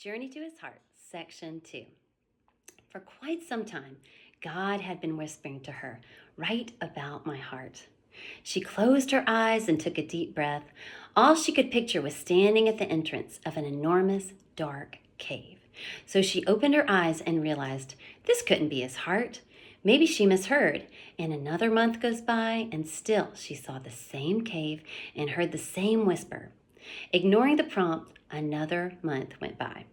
Journey to His Heart, Section 2. For quite some time, God had been whispering to her, "Write about my heart." She closed her eyes and took a deep breath. All she could picture was standing at the entrance of an enormous, dark cave. So she opened her eyes and realized this couldn't be his heart. Maybe she misheard. And another month goes by, and still she saw the same cave and heard the same whisper. Ignoring the prompt, another month went by.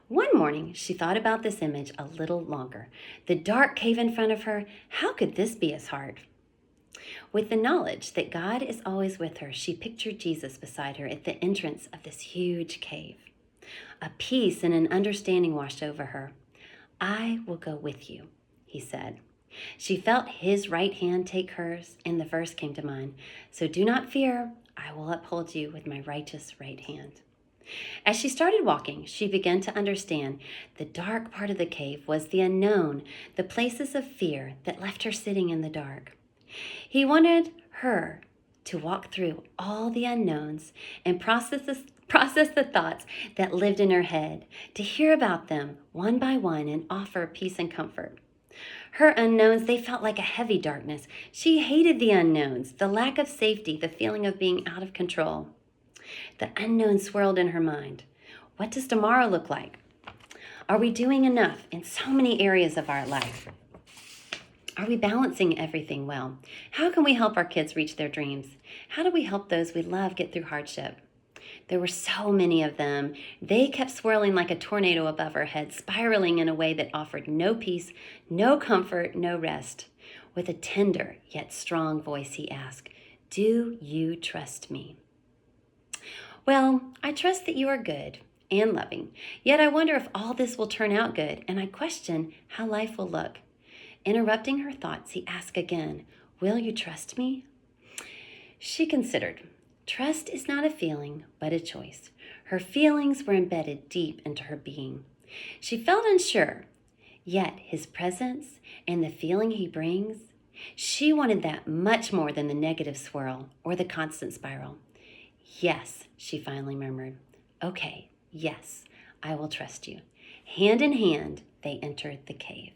One morning, she thought about this image a little longer. The dark cave in front of her, how could this be his heart? With the knowledge that God is always with her, she pictured Jesus beside her at the entrance of this huge cave. A peace and an understanding washed over her. "I will go with you," he said. She felt his right hand take hers, and the verse came to mind. "So do not fear, I will uphold you with my righteous right hand." As she started walking, she began to understand the dark part of the cave was the unknown, the places of fear that left her sitting in the dark. He wanted her to walk through all the unknowns and process the thoughts that lived in her head, to hear about them one by one and offer peace and comfort. Her unknowns, they felt like a heavy darkness. She hated the unknowns, the lack of safety, the feeling of being out of control. The unknown swirled in her mind. What does tomorrow look like? Are we doing enough in so many areas of our life? Are we balancing everything well? How can we help our kids reach their dreams? How do we help those we love get through hardship? There were so many of them. They kept swirling like a tornado above her head, spiraling in a way that offered no peace, no comfort, no rest. With a tender yet strong voice, he asked, "Do you trust me?" "Well, I trust that you are good and loving, yet I wonder if all this will turn out good, and I question how life will look." Interrupting her thoughts, he asked again, "Will you trust me?" She considered. Trust is not a feeling, but a choice. Her feelings were embedded deep into her being. She felt unsure, yet his presence and the feeling he brings, she wanted that much more than the negative swirl or the constant spiral. "Yes," she finally murmured. "Okay, yes, I will trust you." Hand in hand, they entered the cave.